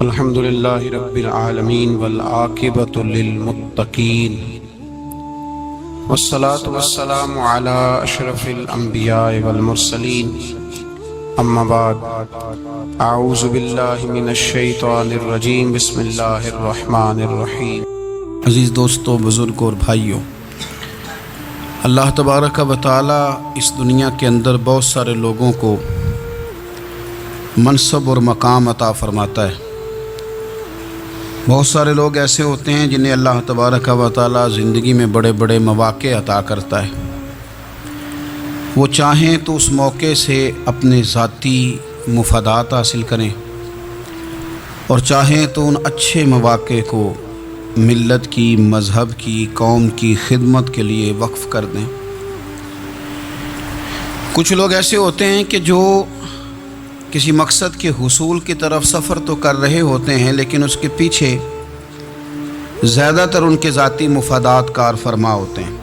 الحمد للہ رب العالمین والعاقبۃ للمتقین والصلاة والسلام علی اشرف الانبیاء والمرسلین اما بعد اعوذ باللہ من الشیطان الرجیم بسم اللہ الرحمن الرحیم۔ عزیز دوستو، بزرگوں اور بھائیوں، اللہ تبارک و تعالی اس دنیا کے اندر بہت سارے لوگوں کو منصب اور مقام عطا فرماتا ہے۔ بہت سارے لوگ ایسے ہوتے ہیں جنہیں اللہ تبارک و تعالی زندگی میں بڑے بڑے مواقع عطا کرتا ہے۔ وہ چاہیں تو اس موقع سے اپنے ذاتی مفادات حاصل کریں اور چاہیں تو ان اچھے مواقع کو ملت کی، مذہب کی، قوم کی خدمت کے لیے وقف کر دیں۔ کچھ لوگ ایسے ہوتے ہیں کہ جو کسی مقصد کے حصول کی طرف سفر تو کر رہے ہوتے ہیں، لیکن اس کے پیچھے زیادہ تر ان کے ذاتی مفادات کار فرما ہوتے ہیں،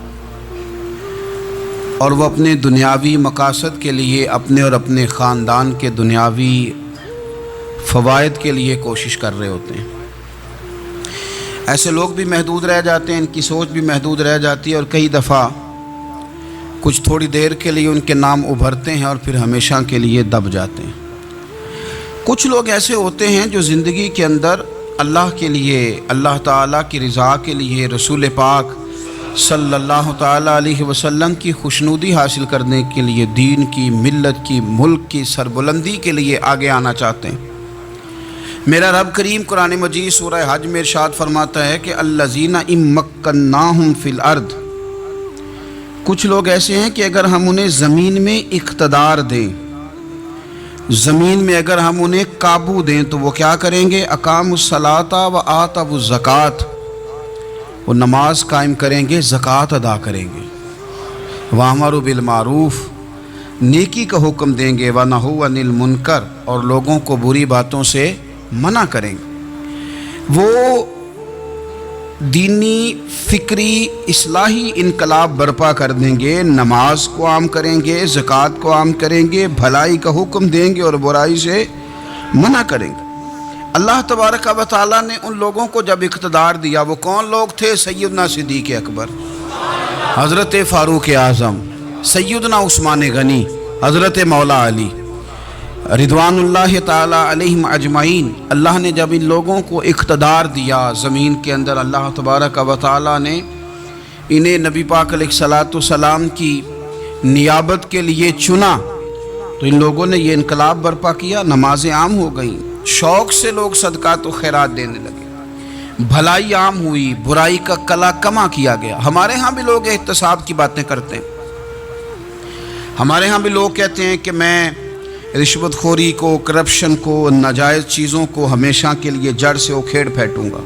اور وہ اپنے دنیاوی مقاصد کے لیے، اپنے اور اپنے خاندان کے دنیاوی فوائد کے لیے کوشش کر رہے ہوتے ہیں۔ ایسے لوگ بھی محدود رہ جاتے ہیں، ان کی سوچ بھی محدود رہ جاتی ہے، اور کئی دفعہ کچھ تھوڑی دیر کے لیے ان کے نام ابھرتے ہیں اور پھر ہمیشہ کے لیے دب جاتے ہیں۔ کچھ لوگ ایسے ہوتے ہیں جو زندگی کے اندر اللہ کے لیے، اللہ تعالیٰ کی رضا کے لیے، رسول پاک صلی اللہ تعالیٰ علیہ وسلم کی خوشنودی حاصل کرنے کے لیے، دین کی، ملت کی، ملک کی سربلندی کے لیے آگے آنا چاہتے ہیں۔ میرا رب کریم قرآن مجید سورہ حج میں ارشاد فرماتا ہے کہ الذین ان مکناہم فی الارض، کچھ لوگ ایسے ہیں کہ اگر ہم انہیں زمین میں اقتدار دیں، زمین میں اگر ہم انہیں قابو دیں تو وہ کیا کریں گے؟ اقاموا الصلاۃ و آتوا الزکوٰۃ، وہ نماز قائم کریں گے، زکوٰۃ ادا کریں گے، وامروا بالمعروف، نیکی کا حکم دیں گے، ونہوا عن المنکر، اور لوگوں کو بری باتوں سے منع کریں گے۔ وہ دینی، فکری، اصلاحی انقلاب برپا کر دیں گے، نماز کو عام کریں گے، زکوٰۃ کو عام کریں گے، بھلائی کا حکم دیں گے اور برائی سے منع کریں گے۔ اللہ تبارک و تعالیٰ نے ان لوگوں کو جب اقتدار دیا، وہ کون لوگ تھے؟ سیدنا صدیق اکبر، حضرت فاروق اعظم، سیدنا عثمان غنی، حضرت مولا علی رضوان اللہ تعالی علیہم اجمعین۔ اللہ نے جب ان لوگوں کو اقتدار دیا زمین کے اندر، اللہ تبارک و تعالی نے انہیں نبی پاک علیہ الصلاۃ والسلام کی نیابت کے لیے چنا، تو ان لوگوں نے یہ انقلاب برپا کیا، نمازیں عام ہو گئیں، شوق سے لوگ صدقات و خیرات دینے لگے، بھلائی عام ہوئی، برائی کا کلا کما کیا گیا۔ ہمارے ہاں بھی لوگ احتساب کی باتیں کرتے ہیں، ہمارے ہاں بھی لوگ کہتے ہیں کہ میں رشوت خوری کو، کرپشن کو، ناجائز چیزوں کو ہمیشہ کے لیے جڑ سے اکھیڑ پھینٹوں گا۔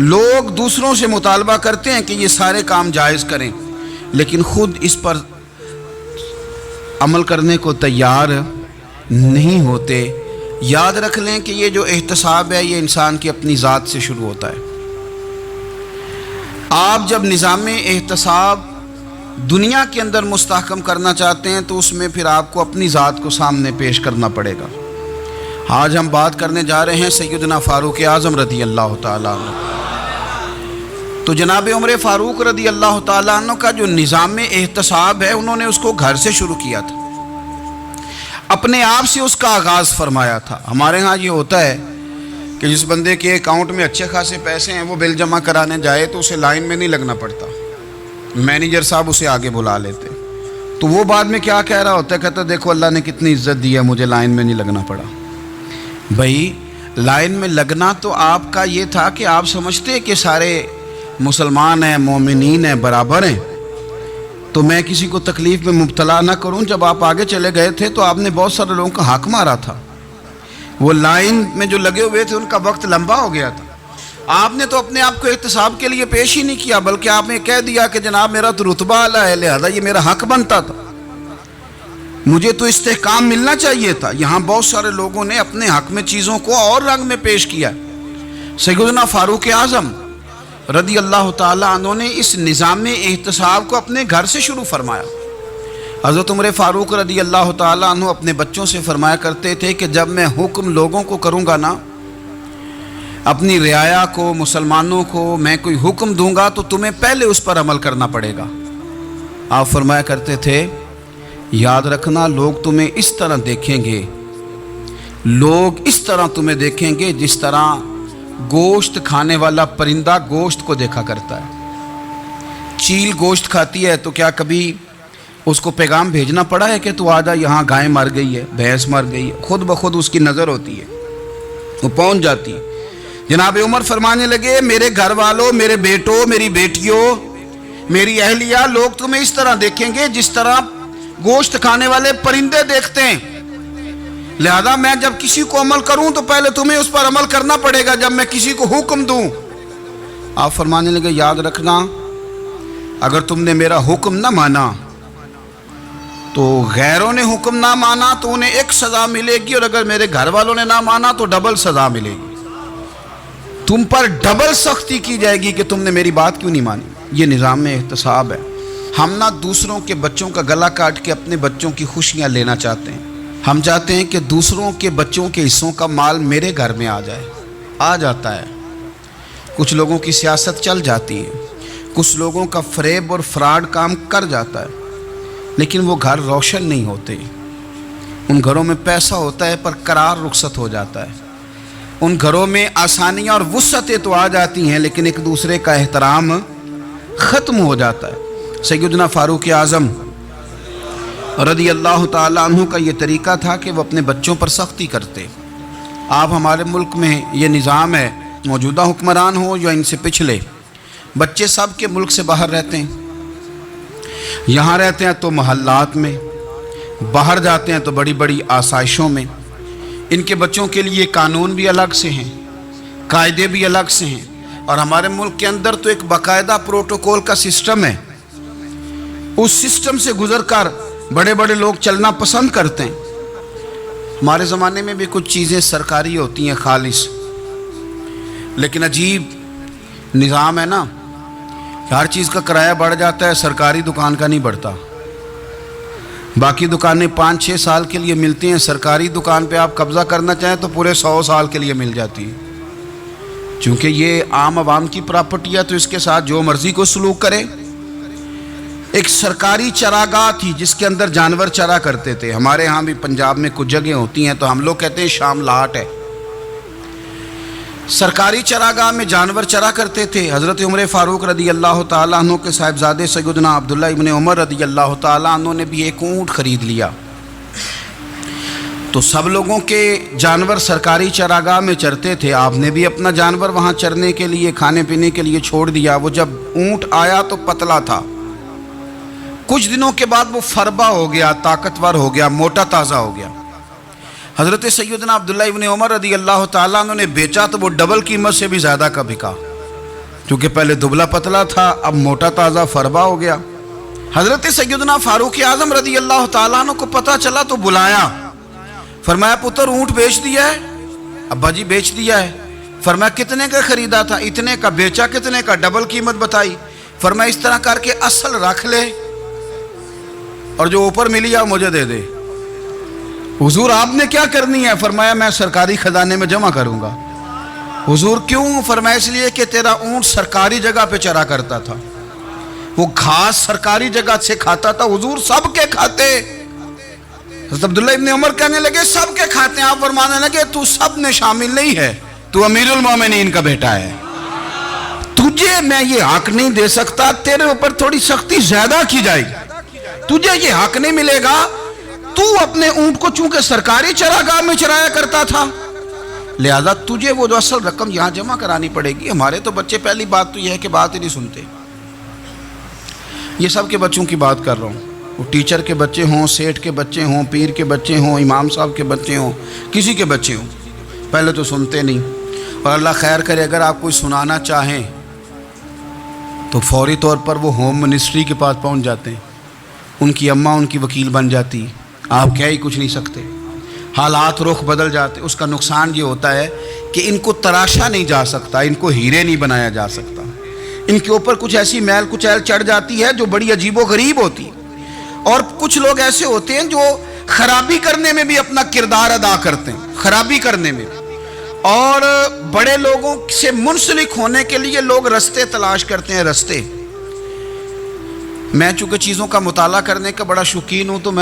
لوگ دوسروں سے مطالبہ کرتے ہیں کہ یہ سارے کام جائز کریں، لیکن خود اس پر عمل کرنے کو تیار نہیں ہوتے۔ یاد رکھ لیں کہ یہ جو احتساب ہے، یہ انسان کی اپنی ذات سے شروع ہوتا ہے۔ آپ جب نظام احتساب دنیا کے اندر مستحکم کرنا چاہتے ہیں تو اس میں پھر آپ کو اپنی ذات کو سامنے پیش کرنا پڑے گا۔ آج ہم بات کرنے جا رہے ہیں سیدنا فاروق اعظم رضی اللہ تعالیٰ عنہ۔ تو جناب عمر فاروق رضی اللہ تعالیٰ عنہ کا جو نظام احتساب ہے، انہوں نے اس کو گھر سے شروع کیا تھا، اپنے آپ سے اس کا آغاز فرمایا تھا۔ ہمارے ہاں یہ ہوتا ہے کہ جس بندے کے اکاؤنٹ میں اچھے خاصے پیسے ہیں، وہ بل جمع کرانے جائے تو اسے لائن میں نہیں لگنا پڑتا، مینیجر صاحب اسے آگے بلا لیتے، تو وہ بعد میں کیا کہہ رہا ہوتا ہے؟ کہتا دیکھو اللہ نے کتنی عزت دی ہے، مجھے لائن میں نہیں لگنا پڑا۔ بھائی لائن میں لگنا تو آپ کا یہ تھا کہ آپ سمجھتے کہ سارے مسلمان ہیں، مومنین ہیں، برابر ہیں، تو میں کسی کو تکلیف میں مبتلا نہ کروں۔ جب آپ آگے چلے گئے تھے تو آپ نے بہت سارے لوگوں کا حق مارا تھا، وہ لائن میں جو لگے ہوئے تھے ان کا وقت لمبا ہو گیا تھا۔ آپ نے تو اپنے آپ کو احتساب کے لیے پیش ہی نہیں کیا، بلکہ آپ نے کہہ دیا کہ جناب میرا تو رتبہ اعلیٰ ہے، لہذا یہ میرا حق بنتا تھا، مجھے تو استحکام ملنا چاہیے تھا۔ یہاں بہت سارے لوگوں نے اپنے حق میں چیزوں کو اور رنگ میں پیش کیا۔ سیدنا فاروق اعظم رضی اللہ تعالیٰ عنہ نے اس نظام احتساب کو اپنے گھر سے شروع فرمایا۔ حضرت عمر فاروق رضی اللہ تعالیٰ عنہ اپنے بچوں سے فرمایا کرتے تھے کہ جب میں حکم لوگوں کو کروں گا نا، اپنی رعایا کو، مسلمانوں کو میں کوئی حکم دوں گا تو تمہیں پہلے اس پر عمل کرنا پڑے گا۔ آپ فرمایا کرتے تھے یاد رکھنا لوگ تمہیں اس طرح دیکھیں گے، لوگ اس طرح تمہیں دیکھیں گے جس طرح گوشت کھانے والا پرندہ گوشت کو دیکھا کرتا ہے۔ چیل گوشت کھاتی ہے تو کیا کبھی اس کو پیغام بھیجنا پڑا ہے کہ تو آ جا یہاں گائے مر گئی ہے، بھینس مر گئی ہے؟ خود بخود اس کی نظر ہوتی ہے، وہ پہنچ جاتی ہے۔ جناب عمر فرمانے لگے میرے گھر والوں، میرے بیٹوں، میری بیٹیوں، میری اہلیہ، لوگ تمہیں اس طرح دیکھیں گے جس طرح گوشت کھانے والے پرندے دیکھتے ہیں، لہذا میں جب کسی کو عمل کروں تو پہلے تمہیں اس پر عمل کرنا پڑے گا جب میں کسی کو حکم دوں۔ آپ فرمانے لگے یاد رکھنا اگر تم نے میرا حکم نہ مانا تو غیروں نے حکم نہ مانا تو انہیں ایک سزا ملے گی، اور اگر میرے گھر والوں نے نہ مانا تو ڈبل سزا ملے گی، تم پر ڈبل سختی کی جائے گی کہ تم نے میری بات کیوں نہیں مانی۔ یہ نظام احتساب ہے۔ ہم نہ دوسروں کے بچوں کا گلا کاٹ کے اپنے بچوں کی خوشیاں لینا چاہتے ہیں، ہم چاہتے ہیں کہ دوسروں کے بچوں کے حصوں کا مال میرے گھر میں آ جائے، آ جاتا ہے۔ کچھ لوگوں کی سیاست چل جاتی ہے، کچھ لوگوں کا فریب اور فراڈ کام کر جاتا ہے، لیکن وہ گھر روشن نہیں ہوتے۔ ان گھروں میں پیسہ ہوتا ہے پر قرار رخصت ہو جاتا ہے، ان گھروں میں آسانیاں اور وسعتیں تو آ جاتی ہیں لیکن ایک دوسرے کا احترام ختم ہو جاتا ہے۔ سیدنا فاروق اعظم رضی اللہ تعالیٰ عنہ کا یہ طریقہ تھا کہ وہ اپنے بچوں پر سختی کرتے۔ آپ ہمارے ملک میں یہ نظام ہے، موجودہ حکمران ہو یا ان سے پچھلے، بچے سب کے ملک سے باہر رہتے ہیں، یہاں رہتے ہیں تو محلات میں، باہر جاتے ہیں تو بڑی بڑی آسائشوں میں۔ ان کے بچوں کے لیے قانون بھی الگ سے ہیں، قاعدے بھی الگ سے ہیں، اور ہمارے ملک کے اندر تو ایک باقاعدہ پروٹوکول کا سسٹم ہے، اس سسٹم سے گزر کر بڑے بڑے لوگ چلنا پسند کرتے ہیں۔ ہمارے زمانے میں بھی کچھ چیزیں سرکاری ہوتی ہیں خالص، لیکن عجیب نظام ہے نا، ہر چیز کا کرایہ بڑھ جاتا ہے، سرکاری دکان کا نہیں بڑھتا۔ باقی دکانیں 5-6 سال کے لیے ملتی ہیں، سرکاری دکان پہ آپ قبضہ کرنا چاہیں تو پورے 100 سال کے لیے مل جاتی ہے، چونکہ یہ عام عوام کی پراپرٹی ہے تو اس کے ساتھ جو مرضی کو سلوک کرے۔ ایک سرکاری چراگاہ تھی جس کے اندر جانور چرا کرتے تھے، ہمارے ہاں بھی پنجاب میں کچھ جگہ ہوتی ہیں تو ہم لوگ کہتے ہیں شام لاٹ ہے۔ سرکاری چراگاہ میں جانور چرا کرتے تھے۔ حضرت عمر فاروق رضی اللہ تعالیٰ عنہ کے صاحبزادے سیدنا عبداللہ ابن عمر رضی اللہ تعالیٰ عنہ نے بھی ایک اونٹ خرید لیا، تو سب لوگوں کے جانور سرکاری چراگاہ میں چرتے تھے، آپ نے بھی اپنا جانور وہاں چرنے کے لیے، کھانے پینے کے لیے چھوڑ دیا۔ وہ جب اونٹ آیا تو پتلا تھا، کچھ دنوں کے بعد وہ فربا ہو گیا، طاقتور ہو گیا، موٹا تازہ ہو گیا۔ حضرت سیدنا عبداللہ ابن عمر رضی اللہ تعالیٰ عنہ نے بیچا تو وہ ڈبل قیمت سے بھی زیادہ کا بکا، کیونکہ پہلے دبلا پتلا تھا، اب موٹا تازہ فربا ہو گیا۔ حضرت سیدنا فاروق اعظم رضی اللہ تعالیٰ عنہ کو پتہ چلا تو بلایا، فرمایا پتر اونٹ بیچ دیا ہے؟ ابا جی بیچ دیا ہے۔ فرمایا کتنے کا خریدا تھا؟ اتنے کا۔ بیچا کتنے کا؟ ڈبل قیمت بتائی۔ فرمایا اس طرح کر کے اصل رکھ لے اور جو اوپر ملی ہے مجھے دے دے۔ حضور آپ نے کیا کرنی ہے؟ فرمایا میں سرکاری خزانے میں جمع کروں گا۔ حضور کیوں؟ فرمایا اس لیے کہ تیرا اونٹ سرکاری جگہ پہ چرا کرتا تھا، وہ گھاس سرکاری جگہ سے کھاتا تھا۔ حضور سب کے کھاتے۔ حضرت عبداللہ ابن عمر کہنے لگے سب کے کھاتے ہیں۔ آپ فرمانے لگے تو سب میں شامل نہیں ہے، تو امیر المومنین کا بیٹا ہے، تجھے میں یہ حق نہیں دے سکتا، تیرے اوپر تھوڑی سختی زیادہ کی جائے گی، تجھے یہ حق نہیں ملے گا۔ تو اپنے اونٹ کو چونکہ سرکاری چراگاہ میں چرایا کرتا تھا، لہذا تجھے وہ جو اصل رقم یہاں جمع کرانی پڑے گی۔ ہمارے تو بچے پہلی بات تو یہ ہے کہ بات ہی نہیں سنتے۔ یہ سب کے بچوں کی بات کر رہا ہوں، وہ ٹیچر کے بچے ہوں، سیٹھ کے بچے ہوں، پیر کے بچے ہوں، امام صاحب کے بچے ہوں، کسی کے بچے ہوں، پہلے تو سنتے نہیں۔ اور اللہ خیر کرے اگر آپ کوئی سنانا چاہیں تو فوری طور پر وہ ہوم منسٹری کے پاس پہنچ جاتے ہیں، ان کی اماں ان کی وکیل بن جاتی، آپ کہہ ہی کچھ نہیں سکتے، حالات رخ بدل جاتے۔ اس کا نقصان یہ ہوتا ہے کہ ان کو تراشا نہیں جا سکتا، ان کو ہیرے نہیں بنایا جا سکتا، ان کے اوپر کچھ ایسی میل کچیل چڑھ جاتی ہے جو بڑی عجیب و غریب ہوتی ہے۔ اور کچھ لوگ ایسے ہوتے ہیں جو خرابی کرنے میں بھی اپنا کردار ادا کرتے ہیں، خرابی کرنے میں، اور بڑے لوگوں سے منسلک ہونے کے لیے لوگ رستے تلاش کرتے ہیں، رستے۔ میں چونکہ چیزوں کا مطالعہ کرنے کا بڑا شوقین ہوں، تو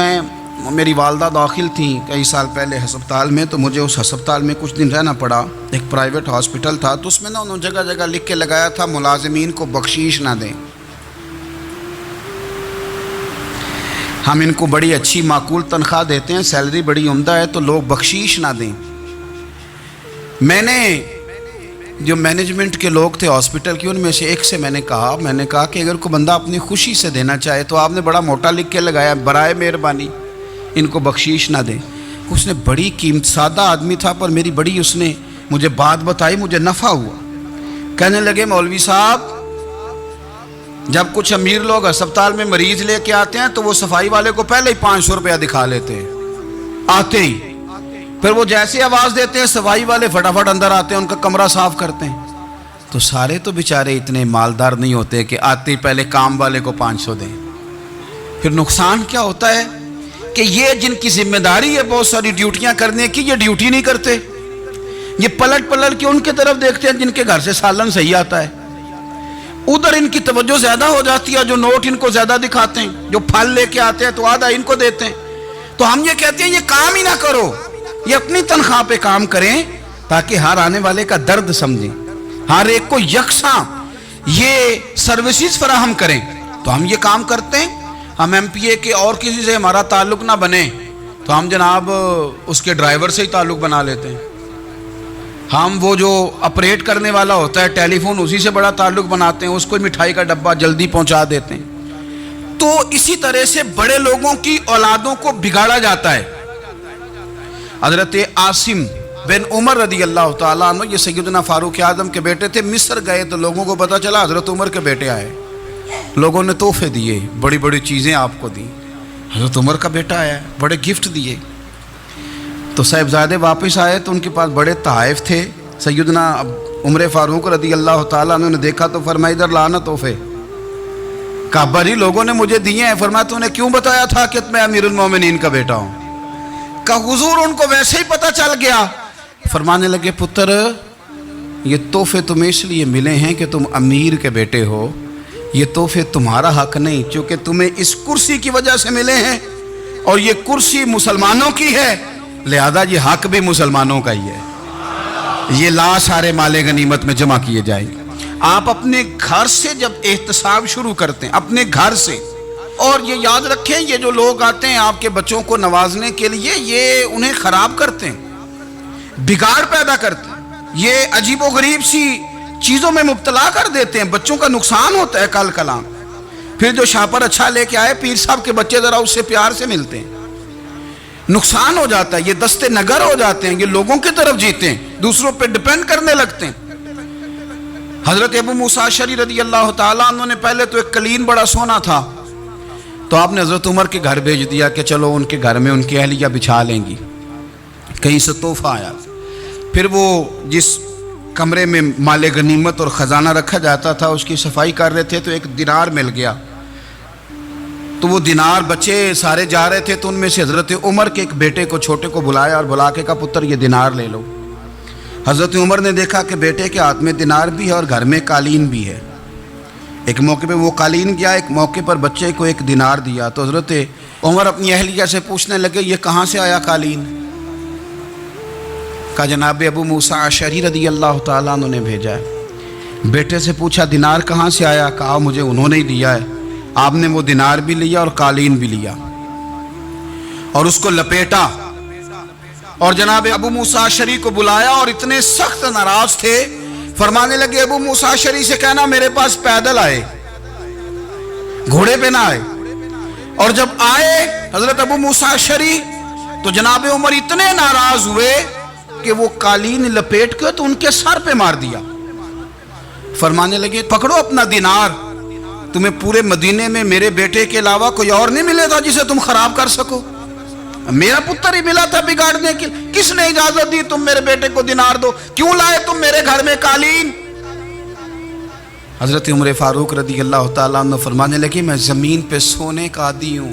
میری والدہ داخل تھیں کئی سال پہلے ہسپتال میں، تو مجھے اس ہسپتال میں کچھ دن رہنا پڑا۔ ایک پرائیویٹ ہاسپٹل تھا، تو اس میں نا انہوں جگہ جگہ لکھ کے لگایا تھا ملازمین کو بخشیش نہ دیں، ہم ان کو بڑی اچھی معقول تنخواہ دیتے ہیں، سیلری بڑی عمدہ ہے، تو لوگ بخشیش نہ دیں۔ میں نے جو مینجمنٹ کے لوگ تھے ہاسپٹل کی، ان میں سے ایک سے میں نے کہا کہ اگر کوئی بندہ اپنی خوشی سے دینا چاہے تو آپ نے بڑا موٹا لکھ کے لگایا برائے مہربانی ان کو بخشیش نہ دیں۔ اس نے بڑی قیمت، سادہ آدمی تھا پر میری بڑی اس نے مجھے بات بتائی، مجھے نفع ہوا۔ کہنے لگے مولوی صاحب، جب کچھ امیر لوگ ہسپتال میں مریض لے کے آتے ہیں تو وہ صفائی والے کو پہلے ہی 500 روپیہ دکھا لیتے ہیں آتے ہی، پھر وہ جیسے آواز دیتے ہیں صفائی والے فٹافٹ اندر آتے ہیں، ان کا کمرہ صاف کرتے ہیں۔ تو سارے تو بیچارے اتنے مالدار نہیں ہوتے کہ آتے ہی پہلے کام والے کو 500 دیں۔ پھر نقصان کیا ہوتا ہے کہ یہ جن کی ذمہ داری ہے بہت ساری ڈیوٹیاں کرنے کی، یہ ڈیوٹی نہیں کرتے، یہ پلٹ کے ان کے طرف دیکھتے ہیں جن کے گھر سے سالن صحیح آتا ہے، ادھر ان کی توجہ زیادہ ہو جاتی ہے، جو نوٹ ان کو زیادہ دکھاتے ہیں، جو پھل لے کے آتے ہیں تو آدھا ان کو دیتے ہیں۔ تو ہم یہ کہتے ہیں یہ کام ہی نہ کرو، یہ اپنی تنخواہ پہ کام کریں تاکہ ہر آنے والے کا درد سمجھیں، ہر ایک کو یکساں یہ سروسز فراہم کریں۔ تو ہم یہ کام کرتے ہیں۔ ہم ایم پی اے کے اور کسی سے ہمارا تعلق نہ بنے تو ہم جناب اس کے ڈرائیور سے ہی تعلق بنا لیتے ہیں، ہم وہ جو آپریٹ کرنے والا ہوتا ہے ٹیلی فون اسی سے بڑا تعلق بناتے ہیں، اس کو مٹھائی کا ڈبہ جلدی پہنچا دیتے ہیں۔ تو اسی طرح سے بڑے لوگوں کی اولادوں کو بگاڑا جاتا ہے۔ حضرت عاصم بن عمر رضی اللہ تعالیٰ عنہ، یہ سیدنا فاروق اعظم کے بیٹے تھے، مصر گئے تو لوگوں کو پتہ چلا حضرت عمر کے بیٹے آئے، لوگوں نے تحفے دیے، بڑی بڑی چیزیں آپ کو دی، حضرت عمر کا بیٹا آیا، بڑے گفٹ دیے۔ تو صاحبزادے واپس آئے تو ان کے پاس بڑے تحائف تھے۔ سیدنا عمر فاروق رضی اللہ تعالیٰ عنہ نے دیکھا تو فرمایا ادھر لانا تحفے۔ کہا بھری لوگوں نے مجھے دیے ہیں۔ فرمایا تو نے کیوں بتایا تھا کہ میں امیر المومنین کا بیٹا ہوں؟ کہا حضور ان کو ویسے ہی پتہ چل گیا۔ فرمانے لگے پتر یہ تحفے تمہیں اس لیے ملے ہیں کہ تم امیر کے بیٹے ہو، یہ تحفے تمہارا حق نہیں، چونکہ تمہیں اس کرسی کی وجہ سے ملے ہیں اور یہ کرسی مسلمانوں کی ہے، لہذا یہ حق بھی مسلمانوں کا ہی ہے، یہ لا سارے مال غنیمت میں جمع کیے جائیں گے۔ آپ اپنے گھر سے جب احتساب شروع کرتے ہیں، اپنے گھر سے، اور یہ یاد رکھیں یہ جو لوگ آتے ہیں آپ کے بچوں کو نوازنے کے لیے، یہ انہیں خراب کرتے ہیں، بگاڑ پیدا کرتے ہیں، یہ عجیب و غریب سی چیزوں میں مبتلا کر دیتے ہیں، بچوں کا نقصان ہوتا ہے کل کلام۔ پھر جو شاپر اچھا لے کے آئے پیر صاحب کے بچے ذرا اس سے پیار سے ملتے ہیں، نقصان ہو جاتا ہے، یہ دستے نگر ہو جاتے ہیں، یہ لوگوں کی طرف جیتے ہیں، دوسروں پہ ڈیپینڈ کرنے لگتے ہیں۔ حضرت ابو موسیٰ اشعری رضی اللہ تعالیٰ عنہ نے پہلے تو ایک قلین بڑا سونا تھا، تو آپ نے حضرت عمر کے گھر بھیج دیا کہ چلو ان کے گھر میں ان کی اہلیہ بچھا لیں گی، کہیں سے تحفہ آیا۔ پھر وہ جس کمرے میں مال غنیمت اور خزانہ رکھا جاتا تھا اس کی صفائی کر رہے تھے تو ایک دینار مل گیا، تو وہ دینار بچے سارے جا رہے تھے، تو ان میں سے حضرت عمر کے ایک بیٹے کو چھوٹے کو بلایا اور بلا کے کہا پتر یہ دینار لے لو۔ حضرت عمر نے دیکھا کہ بیٹے کے ہاتھ میں دینار بھی ہے اور گھر میں قالین بھی ہے، ایک موقع پہ وہ قالین گیا، ایک موقع پر بچے کو ایک دینار دیا۔ تو حضرت عمر اپنی اہلیہ سے پوچھنے لگے یہ کہاں سے آیا قالین؟ کہا جناب ابو موسیٰ اشعری رضی اللہ تعالیٰ عنہ نے بھیجا ہے۔ بیٹے سے پوچھا دینار کہاں سے آیا؟ کہا مجھے انہوں نے ہی دیا ہے۔ آپ نے وہ دینار بھی لیا اور قالین بھی لیا اور اس کو لپیٹا اور جناب ابو موسیٰ اشعری کو بلایا اور اتنے سخت ناراض تھے، فرمانے لگے ابو موسیٰ اشعری سے کہنا میرے پاس پیدل آئے، گھوڑے پہ نہ آئے۔ اور جب آئے حضرت ابو موسیٰ اشعری تو جناب عمر اتنے ناراض ہوئے کہ وہ قالین لپیٹ کے تو ان کے سر پہ مار دیا۔ فرمانے لگے پکڑو اپنا دینار، تمہیں پورے مدینے میں میرے بیٹے کے علاوہ کوئی اور نہیں ملے گا جسے تم خراب کر سکو، میرا پتر ہی ملا تھا بگاڑنے کی، کس نے اجازت دی تم میرے بیٹے کو دینار دو؟ کیوں لائے تم میرے گھر میں قالین؟ حضرت عمر فاروق رضی اللہ تعالیٰ عنہ فرمانے لگے میں زمین پہ سونے کا عادی ہوں،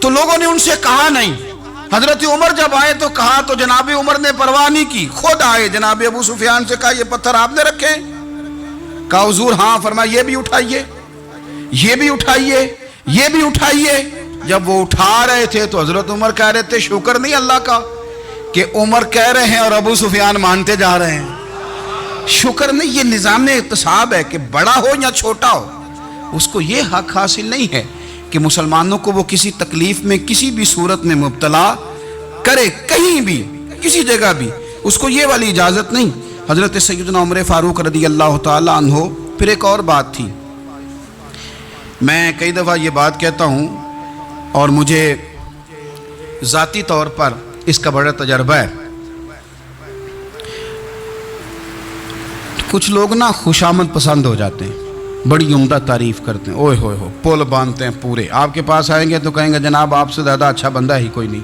تو لوگوں نے ان سے کہا نہیں. حضرت عمر جب آئے تو کہا تو جناب عمر نے پرواہ نہیں کی, خود آئے جناب ابو سفیان سے کہا یہ پتھر آپ نے رکھے؟ کہا حضور ہاں. فرمایا یہ بھی اٹھائیے, یہ بھی اٹھائیے, یہ بھی اٹھائیے. جب وہ اٹھا رہے تھے تو حضرت عمر کہہ رہے تھے شکر نہیں اللہ کا کہ عمر کہہ رہے ہیں اور ابو سفیان مانتے جا رہے ہیں. شکر نہیں, یہ نظام اقتصاب ہے کہ بڑا ہو یا چھوٹا ہو اس کو یہ حق حاصل نہیں ہے کہ مسلمانوں کو وہ کسی تکلیف میں کسی بھی صورت میں مبتلا کرے, کہیں بھی کسی جگہ بھی, اس کو یہ والی اجازت نہیں. حضرت سیدنا عمر فاروق رضی اللہ تعالی عنہ. پھر ایک اور بات تھی, میں کئی دفعہ یہ بات کہتا ہوں اور مجھے ذاتی طور پر اس کا بڑا تجربہ ہے. کچھ لوگ نا خوشامد پسند ہو جاتے ہیں, بڑی عمدہ تعریف کرتے ہیں, اوئے ہوئے ہو پول باندھتے ہیں پورے. آپ کے پاس آئیں گے تو کہیں گے جناب آپ سے زیادہ اچھا بندہ ہی کوئی نہیں.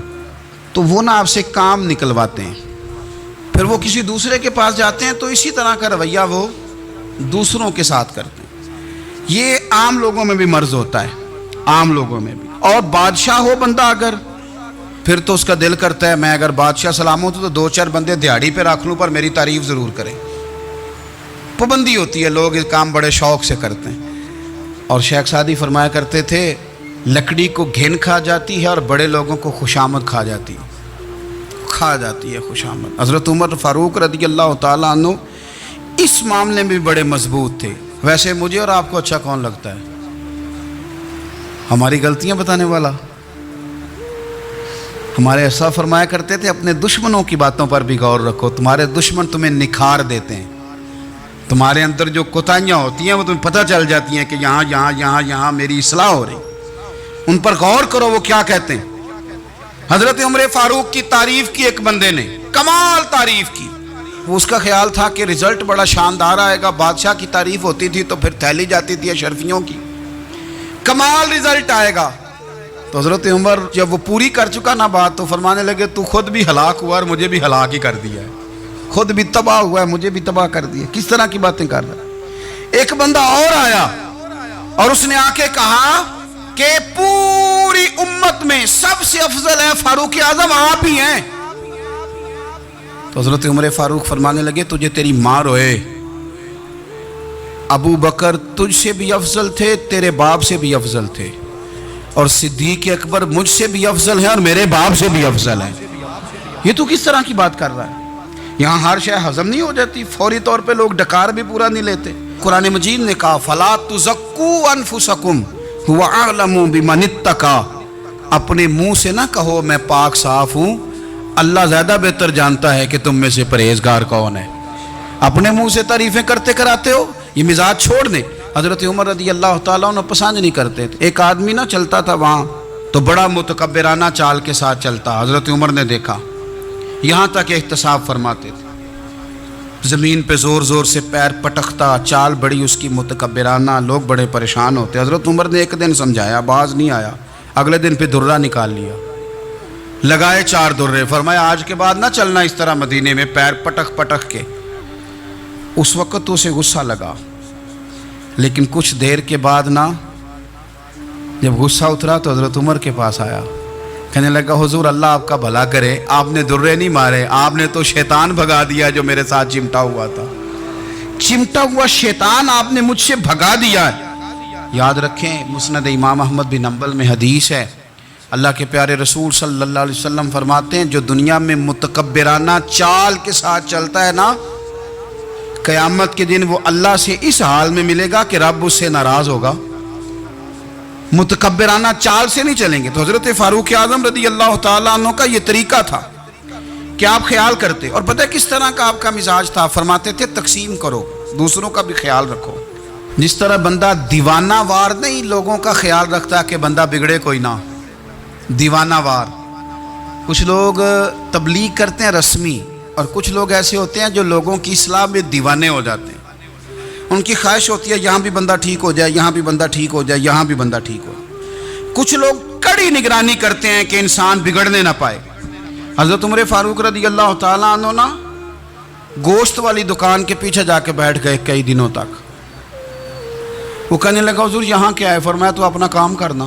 تو وہ نا آپ سے کام نکلواتے ہیں, پھر وہ کسی دوسرے کے پاس جاتے ہیں تو اسی طرح کا رویہ وہ دوسروں کے ساتھ کرتے ہیں. یہ عام لوگوں میں بھی مرض ہوتا ہے, عام لوگوں میں بھی. اور بادشاہ ہو بندہ اگر, پھر تو اس کا دل کرتا ہے میں اگر بادشاہ سلامت ہوں تو 2-4 بندے دیہڑی پہ رکھ لوں پر میری تعریف ضرور کریں. پابندی ہوتی ہے, لوگ اس کام بڑے شوق سے کرتے ہیں. اور شیخ سعدی فرمایا کرتے تھے لکڑی کو گھن کھا جاتی ہے اور بڑے لوگوں کو خوشامد کھا جاتی ہے خوشامد. حضرت عمر فاروق رضی اللہ تعالیٰ عنہ اس معاملے میں بھی بڑے مضبوط تھے. ویسے مجھے اور آپ کو اچھا کون لگتا ہے؟ ہماری غلطیاں بتانے والا. ہمارے ایسا فرمایا کرتے تھے اپنے دشمنوں کی باتوں پر بھی غور رکھو, تمہارے دشمن تمہیں نکھار دیتے ہیں. تمہارے اندر جو کوتاہیاں ہوتی ہیں وہ تمہیں پتہ چل جاتی ہیں کہ یہاں میری اصلاح ہو رہی. ان پر غور کرو وہ کیا کہتے ہیں. حضرت عمر فاروق کی تعریف کی ایک بندے نے, کمال تعریف کی. وہ اس کا خیال تھا کہ رزلٹ بڑا شاندار آئے گا. بادشاہ کی تعریف ہوتی تھی تو پھر تھیلی جاتی تھی اشرفیوں کی, کمال رزلٹ آئے گا. تو حضرت عمر جب وہ پوری کر چکا نا بات تو فرمانے لگے تو خود بھی ہلاک ہوا اور مجھے بھی ہلاک ہی کر دیا ہے. خود بھی تباہ ہوا ہے, مجھے بھی تباہ کر دیا. کس طرح کی باتیں کر رہا ہے. ایک بندہ اور آیا اور اس نے آ کے کہا کہ پوری امت میں سب سے افضل ہے فاروق اعظم آپ ہی ہیں. تو حضرت عمر فاروق فرمانے لگے تجھے تیری ماں روئے, ابو بکر تجھ سے بھی افضل تھے, تیرے باپ سے بھی افضل تھے, اور صدیق اکبر مجھ سے بھی افضل ہے اور میرے باپ سے بھی افضل ہے. یہ تو کس طرح کی بات کر رہا ہے. یہاں ہر شے ہضم نہیں ہو جاتی, فوری طور پہ لوگ ڈکار بھی پورا نہیں لیتے. قرآن مجید نے کہا فَلَا تُزَكُّوا أَنفُسَكُمْ هُوَ أَعْلَمُ بِمَنِ اتَّقَى. اپنے منہ سے نہ کہو میں پاک صاف ہوں, اللہ زیادہ بہتر جانتا ہے کہ تم میں سے پرہیزگار کون ہے. اپنے منہ سے تعریفیں کرتے کراتے ہو, یہ مزاج چھوڑ دیں. حضرت عمر رضی اللہ تعالیٰ عنہ پسند نہیں کرتے تھے. ایک آدمی نہ چلتا تھا وہاں تو بڑا متکبرانہ چال کے ساتھ چلتا. حضرت عمر نے دیکھا, یہاں تک احتساب فرماتے تھے, زمین پہ زور زور سے پیر پٹکتا, چال بڑی اس کی متکبرانہ, لوگ بڑے پریشان ہوتے. حضرت عمر نے ایک دن سمجھایا, باز نہیں آیا. اگلے دن پہ درہ نکال لیا, لگائے 4 درے. فرمایا آج کے بعد نہ چلنا اس طرح مدینے میں پیر پٹک پٹک کے. اس وقت تو اسے غصہ لگا, لیکن کچھ دیر کے بعد نا جب غصہ اترا تو حضرت عمر کے پاس آیا, کہنے لگا حضور اللہ آپ کا بھلا کرے, آپ نے درے نہیں مارے, آپ نے تو شیطان بھگا دیا جو میرے ساتھ چمٹا ہوا تھا. چمٹا ہوا شیطان آپ نے مجھ سے بھگا دیا. یاد رکھیں مسند امام احمد بن حنبل میں حدیث ہے, اللہ کے پیارے رسول صلی اللہ علیہ وسلم فرماتے ہیں جو دنیا میں متکبرانہ چال کے ساتھ چلتا ہے نا, قیامت کے دن وہ اللہ سے اس حال میں ملے گا کہ رب اس سے ناراض ہوگا. متکبرانہ چال سے نہیں چلیں گے. تو حضرت فاروق اعظم رضی اللہ تعالیٰ عنہ کا یہ طریقہ تھا کہ آپ خیال کرتے. اور پتہ کس طرح کا آپ کا مزاج تھا؟ فرماتے تھے تقسیم کرو, دوسروں کا بھی خیال رکھو. جس طرح بندہ دیوانہ وار نہیں لوگوں کا خیال رکھتا کہ بندہ بگڑے کوئی نہ, دیوانہ وار. کچھ لوگ تبلیغ کرتے ہیں رسمی, اور کچھ لوگ ایسے ہوتے ہیں جو لوگوں کی اصلاح میں دیوانے ہو جاتے ہیں. ان کی خواہش ہوتی ہے یہاں بھی بندہ ٹھیک ہو جائے, یہاں بھی بندہ ٹھیک ہو جائے, یہاں بھی بندہ ٹھیک ہو. کچھ لوگ کڑی نگرانی کرتے ہیں کہ انسان بگڑنے نہ پائے. حضرت عمر فاروق رضی اللہ تعالیٰ عنہ نا گوشت والی دکان کے پیچھے جا کے بیٹھ گئے کئی دنوں تک. وہ کہنے لگا حضور یہاں کیا ہے؟ فرمایا تو اپنا کام کرنا.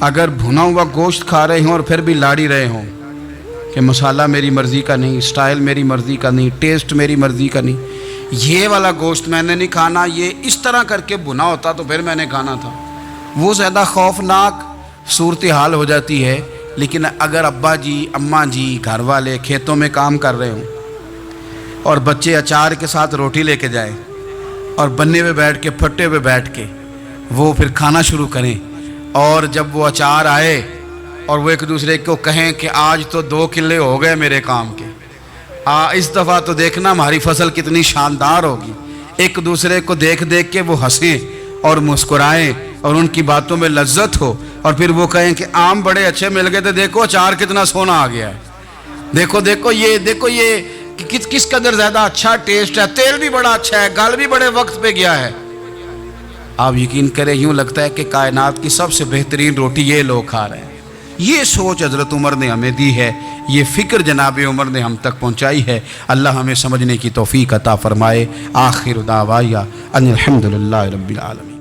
اگر بھنا ہوا گوشت کھا رہے ہوں اور پھر بھی لاڑی رہے ہوں کہ مسالہ میری مرضی کا نہیں، سٹائل میری مرضی کا نہیں، ٹیسٹ میری مرضی کا نہیں، یہ والا گوشت میں نے نہیں کھانا، یہ اس طرح کر کے بھنا ہوتا تو پھر میں نے کھانا تھا، وہ زیادہ خوفناک صورتحال ہو جاتی ہے۔ لیکن اگر ابا جی اماں جی گھر والے کھیتوں میں کام کر رہے ہوں اور بچے اچار کے ساتھ روٹی لے کے جائیں اور بننے پہ بیٹھ کے پھٹے پہ بیٹھ کے وہ پھر کھانا شروع کریں، اور جب وہ اچار آئے اور وہ ایک دوسرے کو کہیں کہ آج تو 2 کلے ہو گئے میرے کام کے، اس دفعہ تو دیکھنا ہماری فصل کتنی شاندار ہوگی، ایک دوسرے کو دیکھ دیکھ کے وہ ہنسیں اور مسکرائیں اور ان کی باتوں میں لذت ہو، اور پھر وہ کہیں کہ آم بڑے اچھے مل گئے تھے، دیکھو اچار کتنا سونا آ گیا ہے، دیکھو یہ کس قدر زیادہ اچھا ٹیسٹ ہے، تیل بھی بڑا اچھا ہے، گل بھی بڑے وقت پہ گیا ہے۔ آپ یقین کریں یوں لگتا ہے کہ کائنات کی سب سے بہترین روٹی یہ لوگ کھا رہے ہیں۔ یہ سوچ حضرت عمر نے ہمیں دی ہے، یہ فکر جناب عمر نے ہم تک پہنچائی ہے۔ اللہ ہمیں سمجھنے کی توفیق عطا فرمائے۔ آخر دعوایا ان الحمدللہ رب العالمین۔